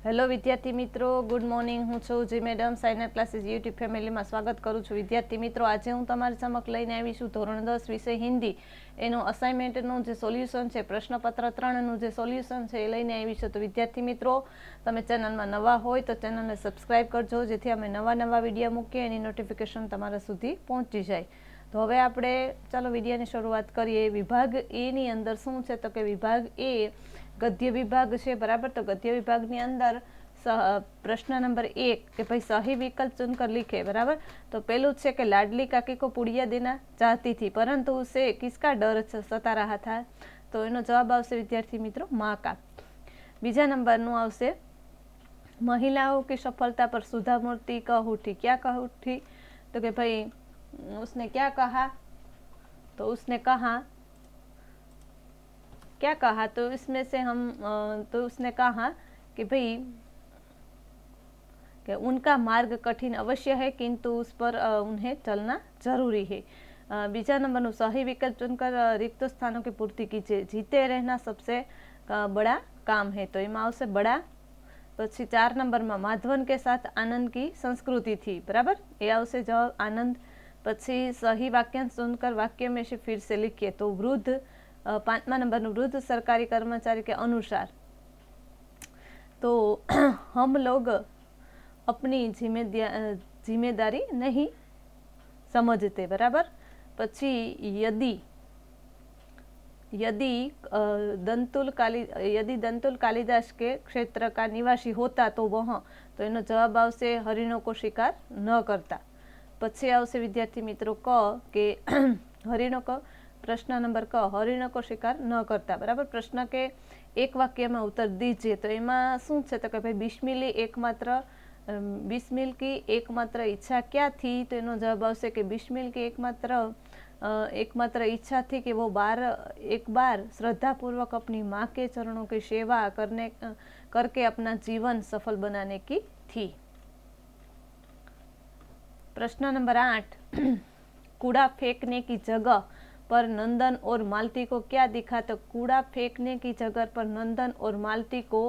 Hello વિદ્યાર્થી મિત્રો, good morning. હું છું જી મેડમ, સાઇનર ક્લાસીસ યુટ્યુબ ફેમિલીમાં સ્વાગત કરું છું. વિદ્યાર્થી મિત્રો, આજે હું તમારી સમક્ષ લઈને આવી છું ધોરણ 10 વિષય હિન્દી એનું અસાઇનમેન્ટનું જે સોલ્યુશન છે, પ્રશ્નપત્ર 3નું જે સોલ્યુશન છે એ લઈને આવી છું. તો વિદ્યાર્થી મિત્રો, તમે ચેનલમાં નવા હોય તો ચેનલને સબસ્ક્રાઈબ કરજો, જેથી અમે નવા વિડીયો મૂકીએ એની નોટિફિકેશન તમારા સુધી પહોંચી જાય. તો હવે આપણે ચાલો વિડીયોની શરૂઆત કરીએ. વિભાગ એ ની અંદર શું છે તો કે વિભાગ એ ગદ્ય વિભાગ છે, બરાબર. તો ગદ્ય વિભાગની અંદર પ્રશ્ન નંબર 1 કે ભાઈ સही विकल्प चुनकर लिखे, बराबर. तो पहलू છે કે लाडली काकी को पुड़िया देना चाहती थी परंतु उसे किसका डर सता रहा था. तो એનો જવાબ આવશે વિદ્યાર્થી મિત્રો माँ का. બીજા નંબરનું આવશે महिलाओं की सफलता पर सुधा मूर्ति कह उठी. क्या कह उठी तो कि भाई उसने क्या कहा, तो उसने कहा क्या कहा, तो इसमें से हम तो उसने कहा कि भाई कि उनका मार्ग कठिन अवश्य है किंतु उस पर उन्हें चलना जरूरी है. बीजा नंबर नो सही विकल्प चुनकर रिक्त स्थानों की पूर्ति कीजिए. जीते रहना सबसे बड़ा काम है. तो एमा आवशे बड़ा. પછી 4 નંબરમાં माधवन के साथ आनंद की संस्कृति थी, बराबर. ए आवशे जवाब आनंद. પછી सही वाक्यांश चुनकर वाक्य में से फिर से लिखिए. तो वृद्ध 5मा नंबरનું वृद्ध सरकारी कर्मचारी के अनुसार. तो हम लोग अपनी जिम्मेदारी नहीं समझते, बराबर. પછી यदि दंतुल कालिदास के क्षेत्र का निवासी होता तो वह, तो एनो जवाब आवशे हरिणों को शिकार न करता. પછી આવશે વિદ્યાર્થી મિત્રો ક કે હરિણો ક. प्रश्न नंबर क हरिणों को शिकार न करता, बराबर. प्रश्न के एक वाक्य में उत्तर दीजिए. तो एमा शुं छे तो कि भाई बिस्मिल की एकमात्र इच्छा क्या थी. तो एनो जवाब आवशे कि बिस्मिल की एकमात्र इच्छा थी कि वो एक बार श्रद्धापूर्वक अपनी माँ के चरणों की सेवा करके अपना जीवन सफल बनाने की थी. प्रश्न नंबर 8 कूड़ा फेंकने की जगह पर नंदन और मालती को क्या दिखा. तो कूड़ा फेंकने की जगह पर नंदन और मालती को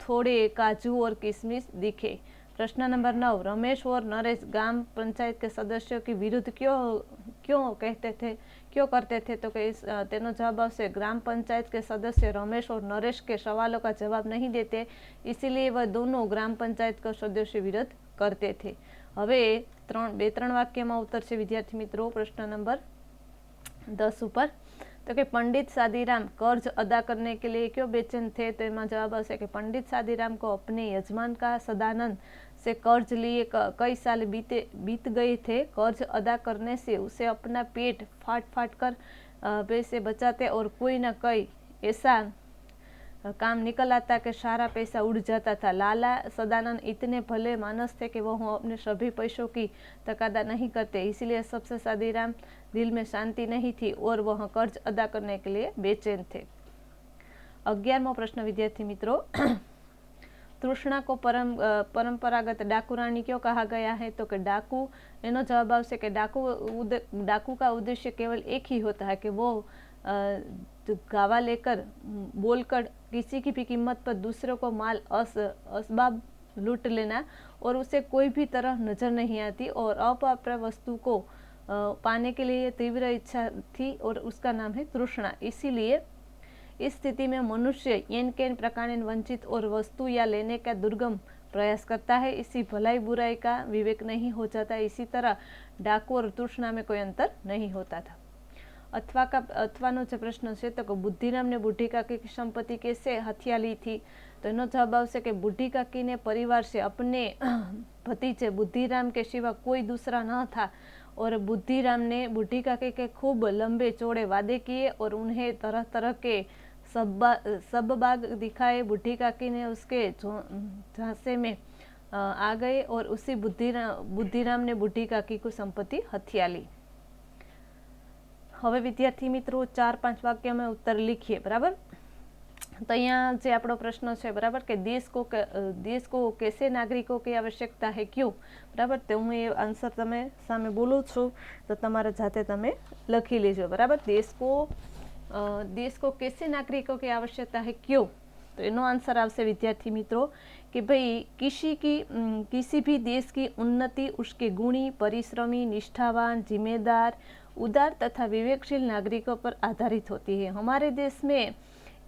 थोड़े काजू और किशमिश दिखे. प्रश्न नंबर 9 रमेश और नरेश ग्राम पंचायत के सदस्यों के विरुद्ध क्यों करते थे. तो तेनो जवाब आवशे ग्राम पंचायत के सदस्य रमेश और नरेश के सवालों का जवाब नहीं देते, इसीलिए वह दोनों ग्राम पंचायत के सदस्यों विरुद्ध करते थे. હવે 2-3 વાક્યમાં ઉત્તર છે વિદ્યાર્થી મિત્રો પ્રશ્ન નંબર 10 ઉપર. तो कि पंडित शादीराम कर्ज अदा करने के लिए क्यों बेचैन थे. तो एमा जवाब आवशे कि पंडित शादीराम को अपने यजमान का सदानंद से कर्ज लिए कई साल बीत गए थे. कर्ज अदा करने से उसे अपना पेट फाट कर पैसे बचाते और कोई न कोई ऐसा काम निकल आता कि सारा पैसा उड़ जाता था. लाला सदानंद इतने भले मानस थे कि वो अपने सभी पैसों की तकादा नहीं करते, इसलिए सबसे शादीराम दिल में शांति नहीं थी और वह कर्ज अदा करने के लिए बेचैन थे. 11मो प्रश्न विद्यार्थी मित्रों तृष्णा को परंपरागत डाकू रानी क्यों कहा गया है. तो कि डाकू एनो जवाब आवशे कि डाकू का उद्देश्य केवल एक ही होता है कि वो गावा लेकर बोलकर किसी की भी कीमत पर दूसरों को माल असबाब लूट लेना और उसे कोई भी तरह नजर नहीं आती और अप्राप्य वस्तु को पाने के लिए तीव्र इच्छा थी और उसका नाम है तृष्णा. इसीलिए इस स्थिति में मनुष्य केन प्रकार वंचित और वस्तु या लेने का दुर्गम प्रयास करता है. इसी भलाई बुराई का विवेक नहीं हो जाता. इसी तरह डाकू और तृष्णा में कोई अंतर नहीं होता था. अथवा जो प्रश्न है तो बुद्धिराम ने बूढ़ी काकी की संपत्ति कैसे हथिया ली थी. तो एनो जवाब आवशे कि बूढ़ी काकी ने परिवार से अपने भतीजे बुद्धिराम के सिवा कोई दूसरा न था और बुद्धिराम ने बूढ़ी काकी के खूब लंबे चौड़े वादे किए और उन्हें तरह तरह के सब बाग दिखाए. बूढ़ी काकी ने उसके झांसे में आ गए और उसी बुद्धिराम ने बूढ़ी काकी को संपत्ति हथिया ली. હવે વિદ્યાર્થી મિત્રો 4-5 વાક્યમાં उत्तर लिखिए, बराबर. तो અહીંયા જે આપણો પ્રશ્ન છે, बराबर, કે देश को कैसे नागरिकों की आवश्यकता है क्यों, बराबर. तो હું એ આન્સર તમે સામે બોલું છું તો તમારે જાતે તમે લખી લેજો, बराबर. देश को कैसे नागरिकों की आवश्यकता है क्यों. तो इनो आंसर आवशे विद्यार्थी मित्रों कि भाई किसी भी देश की उन्नति उसके गुणी, परिश्रमी, निष्ठावान, जिम्मेदार, उदार तथा विवेकशील नागरिकों पर आधारित होती है। हमारे देश में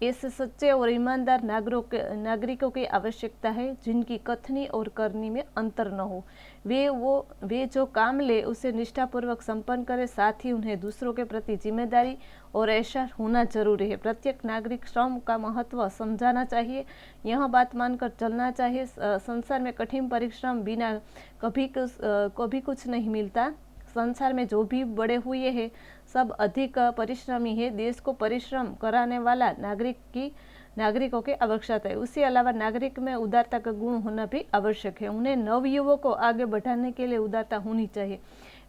ऐसे सच्चे और ईमानदार नागरिकों की आवश्यकता है जिनकी कथनी और करनी में अंतर न हो। वे जो काम ले उसे निष्ठापूर्वक संपन्न करे, साथ ही उन्हें दूसरों के प्रति जिम्मेदारी और एहसास होना जरूरी है। प्रत्येक नागरिक श्रम का महत्व समझाना चाहिए, यह बात मानकर चलना चाहिए। संसार में कठिन परिश्रम बिना कभी कुछ नहीं मिलता। संसार में जो भी बड़े हुए हैं सब अधिक परिश्रमी है। देश को परिश्रम कराने वाला नागरिकों की आवश्यकता है। उसके अलावा नागरिक में उदारता का गुण होना भी आवश्यक है। उन्हें नवयुवकों को आगे बढ़ाने के लिए उदारता होनी चाहिए।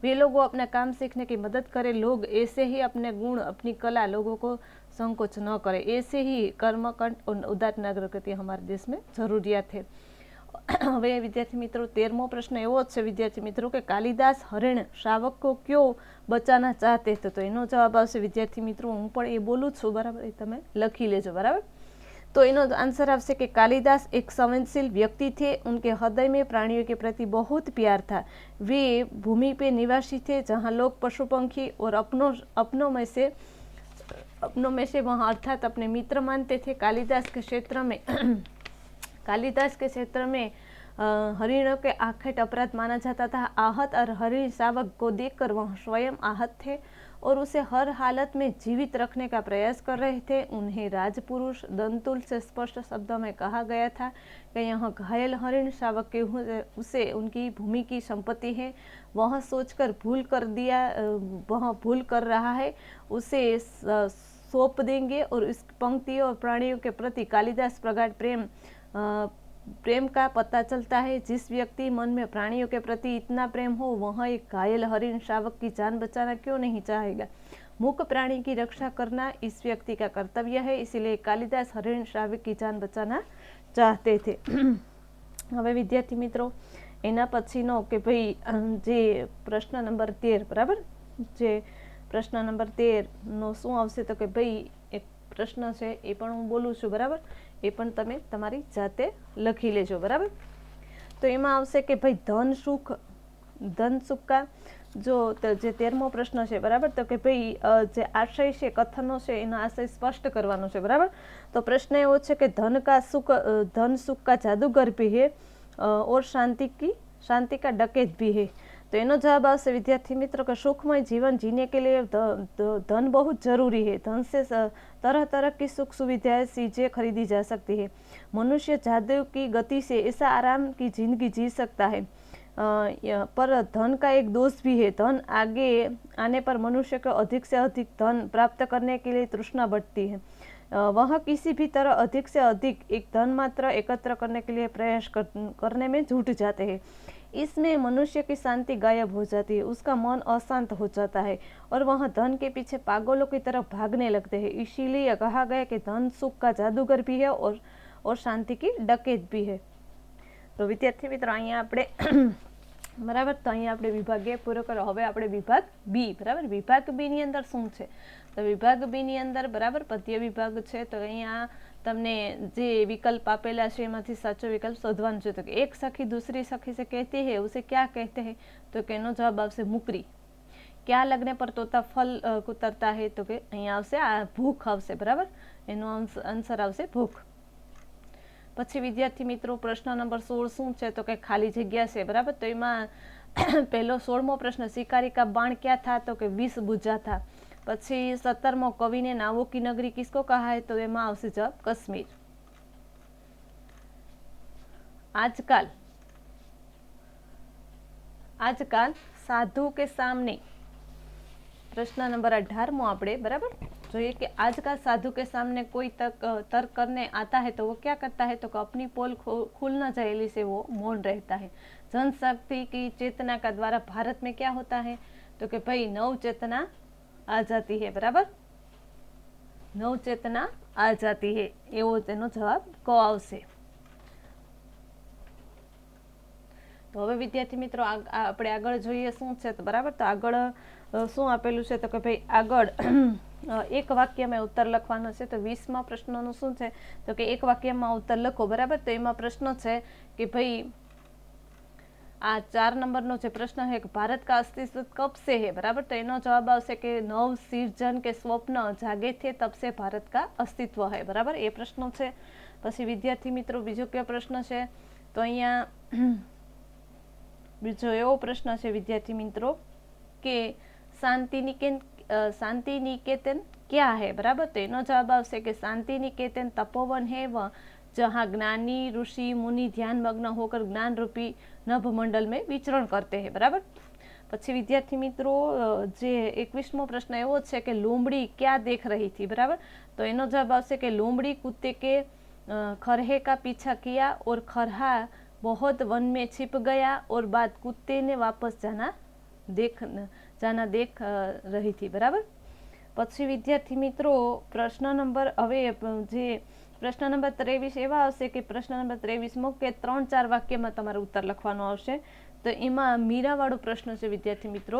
वे लोगों अपना काम सीखने की मदद करें। लोग ऐसे ही अपने गुण, अपनी कला लोगों को संकोच न करें। ऐसे ही कर्मकांड और उदार नागरिकता हमारे देश में जरूरियात है। હવે વિદ્યાર્થી મિત્રો 13મો પ્રશ્ન એવો જ છે વિદ્યાર્થી મિત્રો કે કાલિદાસ હરિણ શાવક को क्यों बचाना चाहते थे। तो એનો જવાબ આવશે વિદ્યાર્થી મિત્રો, હું પણ એ બોલું છું બરાબર, એ તમે લખી લેજો બરાબર। तो એનો आंसर આવશે कि कालिदास एक संवेदनशील व्यक्ति थे। उनके हृदय में प्राणियों के प्रति बहुत प्यार था। वे भूमि पे निवासी थे जहाँ लोग पशु पंखी और अपनों में से वहाँ अर्थात अपने मित्र मानते थे। कालिदास के क्षेत्र में हरिणों के आखेट अपराध माना जाता था। आहत और हरिण शावक को देखकर वह स्वयं आहत थे और उसे हर हालत में जीवित रखने का प्रयास कर रहे थे। उन्हें राजपुरुष दंतुल से स्पष्ट शब्दों में कहा गया था कि यह घायल हरिण शावक के उसे उनकी भूमि की संपत्ति है, वह सोचकर वह भूल कर रहा है, उसे सौंप देंगे। और इस पंक्ति और प्राणियों के प्रति कालिदास प्रगाढ़ प्रेम का पता चलता है। जिस व्यक्ति मन में प्राणियों के प्रति इतना प्रेम हो वह एक घायल हरिण शावक की जान बचाना क्यों नहीं चाहेगा। मूक प्राणी की रक्षा करना इस व्यक्ति का कर्तव्य है, इसलिए कालिदास हरिण शावक की जान बचाना चाहते थे। હવે વિદ્યાર્થી મિત્રો એના પછીનો કે ભાઈ જે પ્રશ્ન નંબર 13 બરાબર, જે પ્રશ્ન નંબર 13 નો શું આવશે તો કે ભાઈ એક પ્રશ્ન છે એ પણ હું બોલું છું બરાબર, એ પણ તમે તમારી જાતે લખી લેજો બરાબર। તો એમાં આવશે કે ભાઈ ધન સુખ का जो જે 13મો પ્રશ્ન છે બરાબર, તો કે ભાઈ જે આશય છે કથનો છે એનો આશય સ્પષ્ટ કરવાનો છે બરાબર। તો પ્રશ્ન એવો છે કે ધન सुख का जादूगर भी है और शांति का डकैत भी है। तो एनो जवाब आवशे विद्यार्थी मित्रों का सुखमय जीवन जीने के लिए धन बहुत जरूरी है। धन से तरह तरह की सुख सुविधाएं चीजें खरीदी जा सकती है। मनुष्य जादू की गति से ऐसा आराम की जिंदगी जी सकता है, पर धन का एक दोष भी है। धन आगे आने पर मनुष्य को अधिक से अधिक धन प्राप्त करने के लिए तृष्णा बढ़ती है। वह किसी भी तरह अधिक से अधिक एक धन मात्र एकत्र करने के लिए प्रयास करने में जुट जाते हैं। इसमें मनुष्य की शांति गायब हो जाती है, उसका मन अशांत हो जाता है और वह धन के पीछे पागलों की तरफ भागने लगते हैं। इसीलिए कहा गया कि धन सुख का जादूगर भी है और शांति की डकैत भी है। तो विद्यार्थी मित्रों अहीं आपणे बराबर, तो अहीं आपणे विभाग ए पूरो करो। हवे आपणे विभाग बी बराबर, विभाग बी नी अंदर शुं छे तो विभाग बी नी अंदर बराबर पद्य विभाग छे। तो अहींया तमने जे विकल्प आपेला छे एमांथी साचो विकल्प शोधवानो छे। तो एक सखी दूसरी सखी से कहती है उसे क्या कहते हैं, तो कि एनो जवाब आवशे मुकरी। क्या लगने पर तोता फल कुतरता है, तो कि अहींया आवशे भूख आवशे बराबर, एनो आंसर आवशे भूख। पछी विद्यार्थी मित्रों प्रश्न नंबर 16 शुं छे तो कि खाली जग्या छे बराबर। तो एमां पहलो 16मो प्रश्न शिकारी का बाण क्या था, तो कि विष बुझा था। पछी 17मो कवि ने नावों की नगरी किसको कहा है, तो एमां आवशे जवाब कश्मीर। आजकल साधु के सामने प्रश्न नंबर 18मो आपणे बराबर જોઈએ कि आजकल साधु के सामने कोई तर्क करने आता है तो वो क्या करता है, तो अपनी पोल खुल न जाए से वो मौन रहता है। जनशक्ति की चेतना का द्वारा भारत में क्या होता है, तो कि भाई नव चेतना आ जाती है बराबर, नव चेतना आ जाती है, एवो तेनो जवाब क आवशे। तो हवे विद्यार्थी मित्रों आपणे आगळ जोईए शुं छे, तो बराबर तो आगळ शुं आपेलुं छे, तो कि भाई आगळ એક વાક્યમાં ઉત્તર લખવાનો છે. તો 20મા પ્રશ્નનું શું છે તો કે એક વાક્યમાં ઉત્તર લખો, બરાબર. તો એમાં પ્રશ્ન છે કે ભાઈ આ 4 નંબરનો જે પ્રશ્ન है कि भारत का अस्तित्व कब से है, बराबर. तो एनो जवाब आवशे कि नव सृजन के स्वप्न जागे थे तब से भारत का अस्तित्व है, बराबर. ए प्रश्न है. પછી વિદ્યાર્થી મિત્રો બીજો કયો પ્રશ્ન છે તો અહીંયા બીજો એવો પ્રશ્ન છે વિદ્યાર્થી મિત્રો કે शांति निकेतन क्या है, बराबर. तो एनो जवाब आवशे कि शांति निकेतन तपोवन है वह जहाँ ज्ञानी ऋषि मुनि ध्यान मग्न होकर ज्ञान रूपी नभ मंडल में विचरण करते हैं, बराबर. પછી વિદ્યાર્થી મિત્રો જે 21મો પ્રશ્ન એવો છે કે लोमड़ी क्या देख रही थी, बराबर. तो एनो जवाब आवशे कि लोमड़ी कुत्ते के खरहे का पीछा किया और खरहा बहुत वन में छिप गया और बाद कुत्ते ने वापस जाना देख रही थी, बराबर. પછી વિદ્યાર્થી મિત્રો પ્રશ્ન નંબર હવે જે પ્રશ્ન નંબર 23 એવા આવશે કે પ્રશ્ન નંબર 23 કે 3-4 વાક્યમાં તમારે ઉત્તર લખવાનો આવશે. તો એમાં મીરાવાળો પ્રશ્ન છે વિદ્યાર્થી મિત્રો,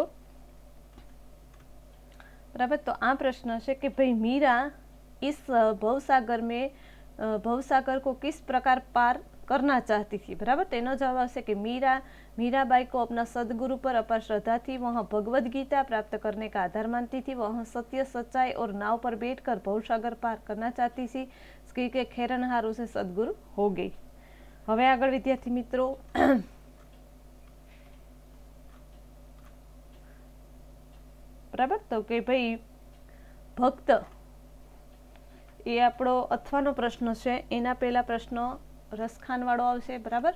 बराबर. तो आ प्रश्न है कि भाई मीरा इस भवसागर को किस प्रकार पार करना चाहती थी, बराबर. तेनो जवाब आवशे कि मीराबाई को अपना सदगुरु पर अपार श्रद्धा थी. वह भगवद गीता प्राप्त करने का आधार मानती थी. वह सत्य सच्चाई और नाव पर बैठकर भवसागर पार करना चाहती थी. इसके के खेरनहार उसे सदगुरु हो गई. હવે આગળ વિદ્યાર્થી મિત્રો બરાબર. તો કે ભાઈ ભક્ત એ આપણો અથવાનો પ્રશ્ન છે. એના પહેલા પ્રશ્ન રસખાન વાળો આવશે, બરાબર.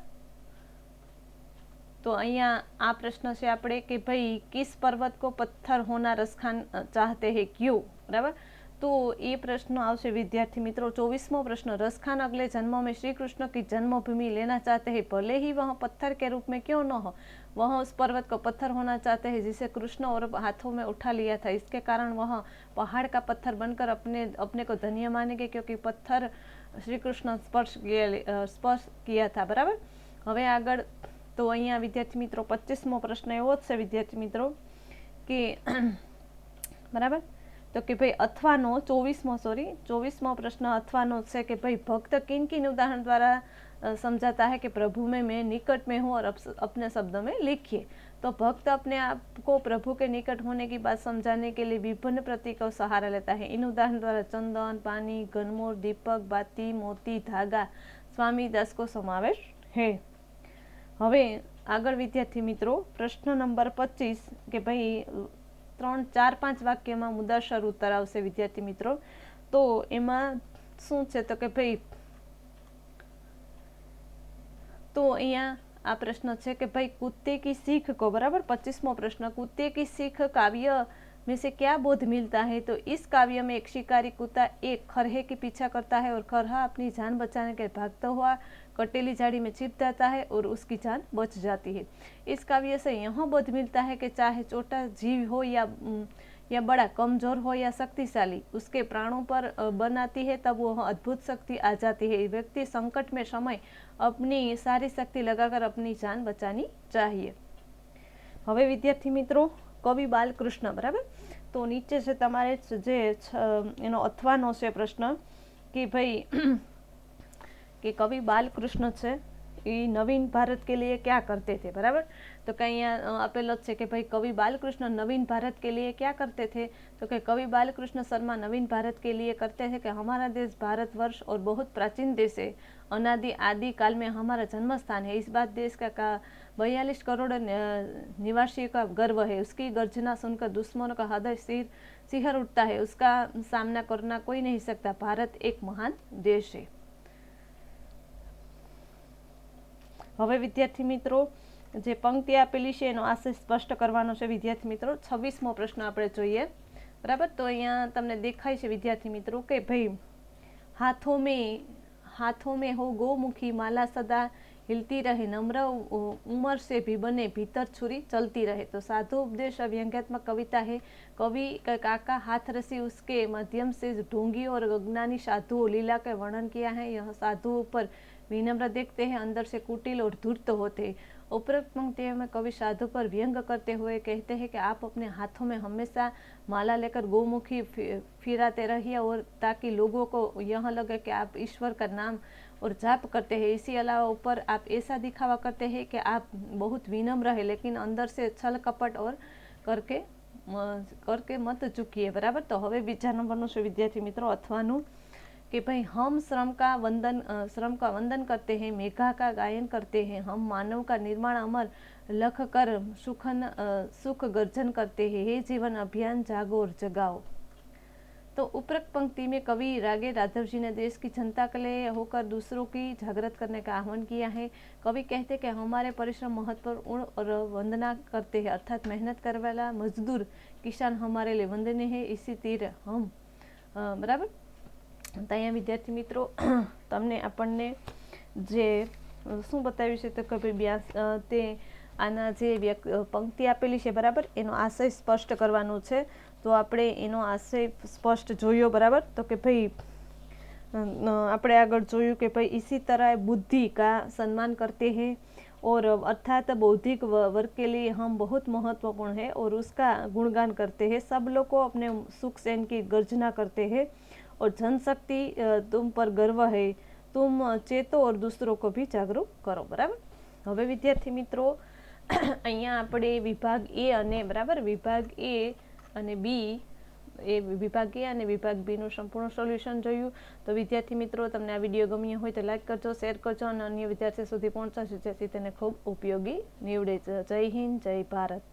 तो अहिया आ प्रश्न से आपणे कि भाई किस पर्वत को पत्थर होना रसखान चाहते हैं, क्यों, बराबर. तो ये प्रश्न आवशे विद्यार्थी मित्रों. 24मो प्रश्न रसखान अगले जन्मों में श्री कृष्ण की जन्मभूमि लेना चाहते हैं, भले ही वह पत्थर के रूप में क्यों न हो. वह उस पर्वत को पत्थर होना चाहते हैं जिसे कृष्ण और हाथों में उठा लिया था. इसके कारण वह पहाड़ का पत्थर बनकर अपने को धन्य मानेंगे क्योंकि पत्थर श्री कृष्ण स्पर्श किया था, बराबर. हवे आगळ तो अहिया विद्यार्थी मित्रों 25मो प्रश्न एवो छे विद्यार्थी मित्रों कि बराबर. तो कि भाई अथवानो 24मो प्रश्न अथवानो है कि भाई भक्त किन किन उदाहरण द्वारा समझाता है कि प्रभु में मैं निकट में हूँ और अपने शब्दों में लिखिए. तो भक्त अपने आप को प्रभु के निकट होने की बात समझाने के लिए विभिन्न प्रतीकों सहारा लेता है. इन उदाहरण द्वारा चंदन, पानी, घनमोर, दीपक, बाती, मोती, धागा, स्वामी दास को समावेश है. હવે આગળ વિદ્યાર્થી મિત્રો પ્રશ્ન નંબર 25 કે ભાઈ 3-4-5 વાક્યમાં મુદ્દાસર ઉત્તર આવશે વિદ્યાર્થી મિત્રો. તો એમાં શું છે તો કે ભાઈ તો અહીંયા આ પ્રશ્ન છે કે ભાઈ कुत्ते की सीख को, बराबर. 25मो प्रश्न कुत्ते की सीख काव्य में से क्या बोध मिलता है. तो इस काव्य में एक शिकारी कुत्ता एक खरहे के पीछा करता है और खरहा अपनी जान बचाने के भागता हुआ कटेली झाड़ी में छिप जाता है और उसकी जान बच जाती है. इस काव्य से यह बोध मिलता है कि चाहे छोटा जीव हो या बड़ा, कमजोर हो या शक्तिशाली, उसके प्राणों पर बनाती है तब वह अद्भुत शक्ति आ जाती है. व्यक्ति संकट में समय अपनी सारी शक्ति लगाकर अपनी जान बचानी चाहिए. હવે વિદ્યાર્થી મિત્રો કવિ બાલકૃષ્ણ, બરાબર. તો નીચે છે તમારે જે એનો અથવાનો છે પ્રશ્ન કે ભાઈ कि कवि बालकृष्ण है ये नवीन भारत के लिए क्या करते थे, बराबर. तो कहीं अपेलो है कि भाई कवि बालकृष्ण नवीन भारत के लिए क्या करते थे. तो कि कवि बालकृष्ण शर्मा नवीन भारत के लिए करते हैं कि हमारा देश भारतवर्ष और बहुत प्राचीन देश है. आदि काल में हमारा जन्म स्थान है. इस बात देश का 42 करोड़ निवासियों का गर्व है. उसकी गर्जना सुनकर दुश्मनों का हृदय सिहर उठता है. उसका सामना करना कोई नहीं सकता. भारत एक महान देश है. હવે વિદ્યાર્થી મિત્રો જે પંક્તિ આપેલી છે એનો આશય સ્પષ્ટ કરવાનો છે વિદ્યાર્થી મિત્રો. 26મો પ્રશ્ન આપણે જોઈએ, બરાબર. તો અહીંયા તમને દેખાય છે વિદ્યાર્થી મિત્રો કે ભાઈ हाथों में हो गोमुखी माला सदा हिलती रहे, नम्र उमर से भी बने भीतर छुरी चलती रहे. तो साधु उपदेश व्यंग्यात्मक कविता है. कवि का काका हाथ रसी उसके माध्यम से ढोंगी और अज्ञानी साधुओं लीला का वर्णन किया है. यह साधुओं पर विनम्र देखते हैं, अंदर से कुटिल और धूर्त होते हैं उपरोक्त पंक्तियों में कवि साधु पर व्यंग करते हुए कहते हैं कि आप अपने हाथों में हमेशा माला लेकर गोमुखी फिराते रहिए और ताकि लोगों को यह लगे कि आप ईश्वर का नाम और जाप करते हैं। इसी अलावा ऊपर आप ऐसा दिखावा करते हैं कि आप बहुत विनम्र है, लेकिन अंदर से छल कपट और करके मत चूकिए। बराबर। तो હવે બીજા નંબરનું છે વિદ્યાર્થી મિત્રો અથવાનું कि भाई हम श्रम का वंदन करते हैं, मेघा का गायन करते हैं, हम मानव का निर्माण अमर लख कर सुख गर्जन करते हैं, हे जीवन अभियान जागो और जगाओ। तो उपरोक्त पंक्ति में कवि रागे राघव जी ने देश की जनता के लिए होकर दूसरों की जागृत करने का आह्वान किया है। कवि कहते हैं कि हमारे परिश्रम महत्वपूर्ण और वंदना करते हैं, अर्थात मेहनत करने वाला मजदूर किसान हमारे लिए वंदनीय है, इसी तीर हम। बराबर। तो अँ विद्यार्थी मित्रों तमने आपने जे शू बताव्યું છે तो કે ભાઈ તે આના જે પંક્તિ આપેલી છે બરાબર એનો આશય સ્પષ્ટ કરવાનો છે। તો આપણે એનો આશય સ્પષ્ટ જોયો। બરાબર। तो કે ભાઈ આપણે આગળ જોયું કે ભાई इसी तरह बुद्धि का सम्मान करते हैं और अर्थात बौद्धिक वर्ग के लिए हम बहुत महत्वपूर्ण है और उसका गुणगान करते हैं। सब लोग को अपने सुख चैन की गर्जना करते हैं और जनशक्ति तुम पर गर्व है, तुम चेतो और दूसरों को भी जागरूक करो। बराबर। હવે વિદ્યાર્થી મિત્રો અહીંયા આપણે વિભાગ એ અને બરાબર વિભાગ એ અને બી વિભાગ એ અને વિભાગ બી નું સંપૂર્ણ સોલ્યુશન જોયું। તો વિદ્યાર્થી મિત્રો તમને આ વિડીયો ગમ્યો હોય તો લાઈક કરજો, શેર કરજો અને અન્ય વિદ્યાર્થીઓ સુધી પહોંચાડજો જેથી તેને ખૂબ ઉપયોગી નીવડે। જય હિન્દ, જય ભારત।